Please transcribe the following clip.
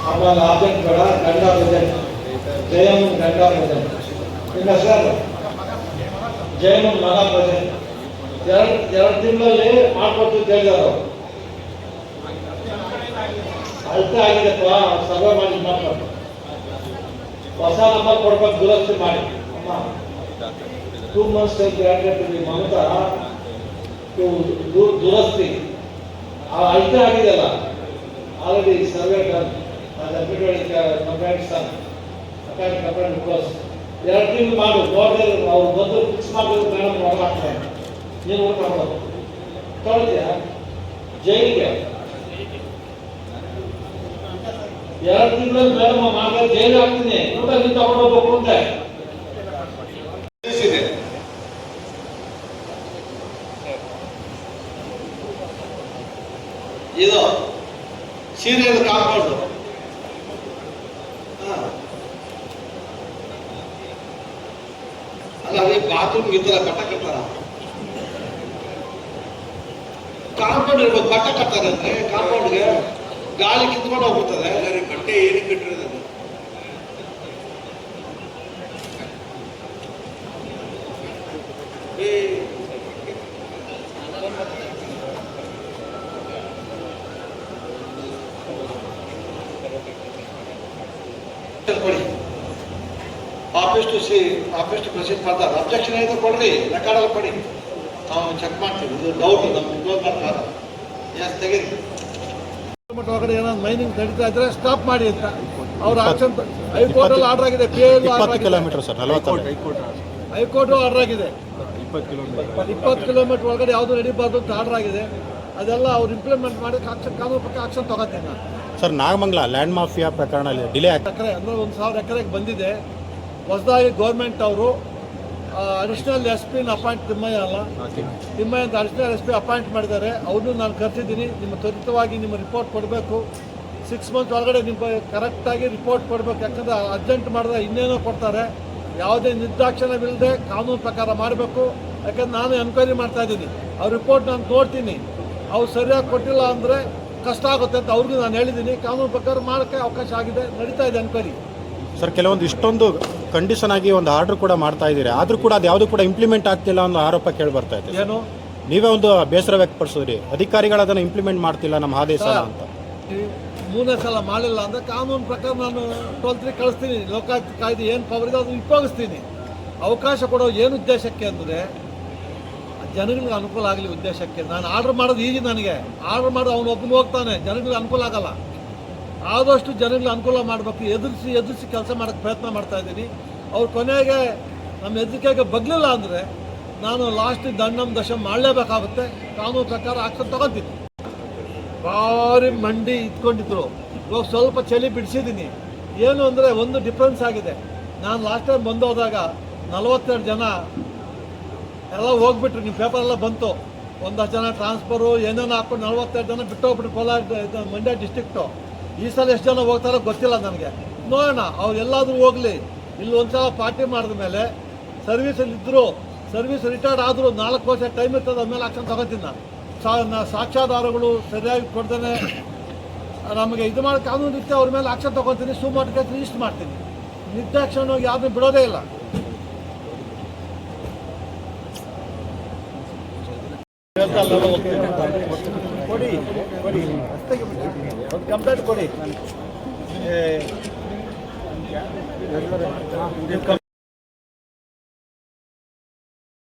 ಆಮೇಲೆ ಆಬ್ಜೆಕ್ಟ್ ಬೇಡ, ಗಂಡ ಪ್ರೆಸೆಂಟ್, ಜಯಮನ್ ಗಂಡ ಪ್ರೆಸೆಂಟ್. ನಿಮ್ಮ ಹೆಸರು ಜಯಮನ್ ಮಗ ಪ್ರೆಸೆಂಟ್. ಎರಡು ತಿಂಗಳಲ್ಲಿ ಮಾಡ್ಕೊಡ್ತೀವಿ ಕೇಳಿದಾರೆ. ಅಳತೆ ಆಗಿದೆಪ್ಪ, ಸರ್ವೆ ಮಾಡಿ ಮಾಡ್ಕೊಂಡು ಹೊಸ ನಂಬರ್ ಕೊಡ್ಬೇಕು, ದುರಸ್ತಿ ಮಾಡಿ. ಅಮ್ಮ 2 months ಮಮತಾ ದುರಸ್ತಿ ಅಳತೆ ಆಗಿದೆಯಲ್ಲ, already survey done, complaints done, complaint close. 2 ತಿಂಗಳು ಮಾಡು, ನೋಡಿದ್ರೆ ಅವ್ರು ಬಂದು ಫಿಕ್ಸ್ ಮಾಡಿದ್ರು ಮೇಡಮ್ ಹೊರ ಹಾಕ್ತಾರೆ. ನೀನು ಊಟ ಮಾಡೋದು ತೊಗೊಳ್ತೀಯ ಜೈಲಿಗೆ. 2 ತಿಂಗಳಲ್ಲಿ ಮೇಡಮ್ ಮಾಡಿದ್ರೆ ಜೈಲಿಗೆ ಹಾಕ್ತೀನಿ, ಊಟ ನೀನು ತಗೊಂಡು ಹೋಗ್ಬೇಕು ಅಂತ ಇದು ಸೀರಿಯಲ್ ಕಾಂಪೌಂಡ್. ಅಲ್ಲ ಅದೇ ಬಾತ್ರೂಮ್ ಈ ತರ ಕಟ್ಟ ಕಟ್ಟಾರ, ಕಾಂಪೌಂಡ್ ಇರ್ಬೋದು. ಬಟ್ಟೆ ಕಟ್ತಾರೆ ಅಂದ್ರೆ ಕಾಂಪೌಂಡ್ಗೆ ಗಾಳಿ ಕಿತ್ಕೊಂಡು ಹೋಗ್ಬಿಡ್ತದೆ. ಬಟ್ಟೆ ಏನಕ್ಕೆ ಕಟ್ಟಿರೋದು? ಕೊಡಿ, ಆಫೀಸ್ ಟು ಪ್ರೊಸೀಡ್ ಮಾಡ್ತಾರೆ. ಅಬ್ಜೆಕ್ಷನ್ ಏನಿದೆ ಕೊಡ್ರಿ, ರೆಕಾರ್ಡಲ್ಲಿ ಕೊಡಿ, ನಾವು ಚೆಕ್ ಮಾಡ್ತೀವಿ. ಇದು ಡೌಟ್ ನಮ್ಗೆ ಕ್ಲೋಸ್ ಮಾಡ್ತಾರೆ. ಎಸ್ ತೆಗೀರಿ. ಒಳಗಡೆ ಏನೋ ಮೈನಿಂಗ್ ನಡೀತಾ ಇದ್ರೆ ಸ್ಟಾಪ್ ಮಾಡಿ ಅಂತ ಅವ್ರ ಆಕ್ಷನ್ ಹೈಕೋರ್ಟ್ ಅಲ್ಲಿ ಆರ್ಡರ್ ಆಗಿದೆ. ಕಿಲೋಮೀಟರ್ ಸರ್, ಹೈಕೋರ್ಟ್ ಆರ್ಡರ್ ಆಗಿದೆ. 20 ಕಿಲೋಮೀಟರ್ ಒಳಗಡೆ ಯಾವುದು ನಡೀಬಾರ್ದು ಅಂತ ಆರ್ಡರ್ ಆಗಿದೆ. ಅದೆಲ್ಲ ಅವ್ರು ಇಂಪ್ಲಿಮೆಂಟ್ ಮಾಡಿ ಕಾನೂನು ಪ್ರಕಾರ ಆಕ್ಷನ್ ತಗೋತೀನಿ ನಾನು. ಸರ್, ನಾಗಮಂಗಲ ಲ್ಯಾಂಡ್ ಮಾಫಿಯಾ ಪ್ರಕರಣ ಡಿಲೇ ಎಕರೆ ಅಂದರೆ 1000 ಎಕರೆಗೆ ಬಂದಿದೆ. ಹೊಸದಾಗಿ ಗೌರ್ಮೆಂಟ್ ಅವರು ಅಡಿಷನಲ್ SP ಅಪಾಯಿಂಟ್ ತಿಮ್ಮಯ್ಯ ಅಂತ ಅಡಿಷನಲ್ SP ಅಪಾಯಿಂಟ್ ಮಾಡಿದ್ದಾರೆ. ಅವ್ರನ್ನೂ ನಾನು ಕರೆಸಿದ್ದೀನಿ. ನಿಮ್ಮ ತ್ವರಿತವಾಗಿ ನಿಮ್ಮ ರಿಪೋರ್ಟ್ ಕೊಡಬೇಕು. 6 months ಒಳಗಡೆ ನಿಮ್ಮ ಕರೆಕ್ಟಾಗಿ ರಿಪೋರ್ಟ್ ಕೊಡಬೇಕು. ಯಾಕಂದರೆ ಅರ್ಜೆಂಟ್ ಮಾಡಿದ್ರೆ ಇನ್ನೇನೋ ಕೊಡ್ತಾರೆ. ಯಾವುದೇ ನಿರ್ದಾಕ್ಷಿಣ್ಯವಿಲ್ಲದೆ ಕಾನೂನು ಪ್ರಕಾರ ಮಾಡಬೇಕು. ಯಾಕಂದ್ರೆ ನಾನು ಎನ್ಕ್ವೈರಿ ಮಾಡ್ತಾ ಇದ್ದೀನಿ. ಅವ್ರ ರಿಪೋರ್ಟ್ ನಾನು ನೋಡ್ತೀನಿ. ಅವ್ರು ಸರಿಯಾಗಿ ಕೊಟ್ಟಿಲ್ಲ ಅಂದರೆ ಕಷ್ಟ ಆಗುತ್ತೆ ಅಂತ ಅವ್ರಿಗೂ ನಾನು ಹೇಳಿದ್ದೀನಿ. ಕಾನೂನು ಪ್ರಕಾರ ಮಾಡೋಕ್ಕೆ ಅವಕಾಶ ಆಗಿದೆ, ನಡೀತಾ ಇದೆ ಎನ್ಕ್ವೈರಿ. ಸರ್, ಕೆಲವೊಂದು ಇಷ್ಟೊಂದು ಕಂಡೀಷನ್ ಆಗಿ ಒಂದು ಆರ್ಡರ್ ಕೂಡ ಮಾಡ್ತಾ ಇದ್ದೀರಿ, ಆದರೂ ಕೂಡ ಅದು ಯಾವುದು ಕೂಡ ಇಂಪ್ಲಿಮೆಂಟ್ ಆಗ್ತಿಲ್ಲ ಅನ್ನೋ ಆರೋಪ ಕೇಳಿ ಬರ್ತಾ ಇದೆ. ಏನು ನೀವೇ ಒಂದು ಬೇಸರ ವ್ಯಕ್ತಪಡಿಸಿದ್ರಿ, ಅಧಿಕಾರಿಗಳು ಅದನ್ನು ಇಂಪ್ಲಿಮೆಂಟ್ ಮಾಡ್ತಿಲ್ಲ ನಮ್ಮ ಆದೇಶ ಅಂತ. 3ನೇ ಸಲ ಮಾಡಿಲ್ಲ ಅಂದರೆ ಕಾನೂನು ಪ್ರಕಾರ ನಾನು 12 ಕಳಿಸ್ತೀನಿ. ಲೋಕಾಯುಕ್ತ ಕಾಯ್ದೆ ಏನು ಪವರ್ ಇದೆ ಅದನ್ನು ಉಪಯೋಗಿಸ್ತೀನಿ. ಅವಕಾಶ ಕೊಡೋ ಏನು ಉದ್ದೇಶಕ್ಕೆ ಅಂದರೆ ಜನಗಳಿಗೆ ಅನುಕೂಲ ಆಗಲಿ ಉದ್ದೇಶಕ್ಕೆ. ನಾನು ಆರ್ಡರ್ ಮಾಡೋದು ಈಜಿ. ನನಗೆ ಆರ್ಡರ್ ಮಾಡೋದು ಅವನು ಒಬ್ಬನು ಹೋಗ್ತಾನೆ, ಜನಗಳಿಗೆ ಅನುಕೂಲ ಆಗಲ್ಲ. ಆದಷ್ಟು ಜನಗಳಿಗೆ ಅನುಕೂಲ ಮಾಡಬೇಕು. ಎದುರಿಸಿ ಕೆಲಸ ಮಾಡೋಕ್ಕೆ ಪ್ರಯತ್ನ ಮಾಡ್ತಾ ಇದ್ದೀನಿ. ಅವ್ರು ಕೊನೆಗೆ ನಮ್ಮ ಹೆದರಿಕೆಗೆ ಬಗ್ಲಿಲ್ಲ ಅಂದರೆ ನಾನು ಲಾಸ್ಟ್ ದಂಡಂ ದಶಂ ಮಾಡಲೇಬೇಕಾಗುತ್ತೆ. ಕಾನೂನು ಪ್ರಕಾರ ಆಕ್ಷನ್ ತಗೊತೀನಿ. ಭಾರಿ ಮಂಡಿ ಇಟ್ಕೊಂಡಿದ್ರು, ಇವಾಗ ಸ್ವಲ್ಪ ಚಳಿ ಬಿಡಿಸಿದ್ದೀನಿ. ಏನು ಅಂದರೆ ಒಂದು ಡಿಫ್ರೆನ್ಸ್ ಆಗಿದೆ. ನಾನು ಲಾಸ್ಟ್ ಟೈಮ್ ಬಂದೋದಾಗ 42 ಜನ ಎಲ್ಲ ಹೋಗ್ಬಿಟ್ರು. ನಿಮ್ಮ ಪೇಪರೆಲ್ಲ ಬಂತು. 1 ಜನ ಟ್ರಾನ್ಸ್ಫರು ಏನೇನೋ ಹಾಕ್ಕೊಂಡು 42 ಜನ ಬಿಟ್ಟು ಹೋಗ್ಬಿಟ್ರು ಕೋಲಾರ ಮಂಡ್ಯ ಡಿಸ್ಟ್ರಿಕ್ಟು. ಈ ಸಲ ಎಷ್ಟು ಜನ ಹೋಗ್ತಾರೋ ಗೊತ್ತಿಲ್ಲ ನನಗೆ. ನೋಡೋಣ, ಅವ್ರು ಎಲ್ಲಾದರೂ ಹೋಗಲಿ. ಇಲ್ಲಿ ಒಂದ್ಸಲ ಪಾರ್ಟಿ ಮಾಡಿದ ಮೇಲೆ ಸರ್ವೀಸಲ್ಲಿ ಇದ್ದರು, ಸರ್ವೀಸ್ ರಿಟೈರ್ಡ್ ಆದರೂ 4 ವರ್ಷ ಟೈಮ್ ಇರ್ತದೆ. ಅದ್ಮೇಲೆ ಆಕ್ಷನ್ ತಗೋತೀನಿ ನಾನು. ಸಾಕ್ಷ್ಯಾಧಾರಗಳು ಸರಿಯಾಗಿ ಕೊಡ್ದೇನೆ ನಮಗೆ ಇದು ಮಾಡಿ ಕಾನೂನು ರೀತಿ ಅವ್ರ ಮೇಲೆ ಆಕ್ಷನ್ ತಗೊತೀನಿ. ಸುಮಾರು ರಿಜಿಸ್ಟರ್ ಮಾಡ್ತೀನಿ. ನಿರ್ದಾಕ್ಷಿಣ್ಯವಾಗಿ ಯಾರನ್ನೂ ಬಿಡೋದೇ ಇಲ್ಲ. ಕೊಡಿ ಒಂದು ಕಂಪ್ಲೇಂಟ್ ಕೊಡಿ.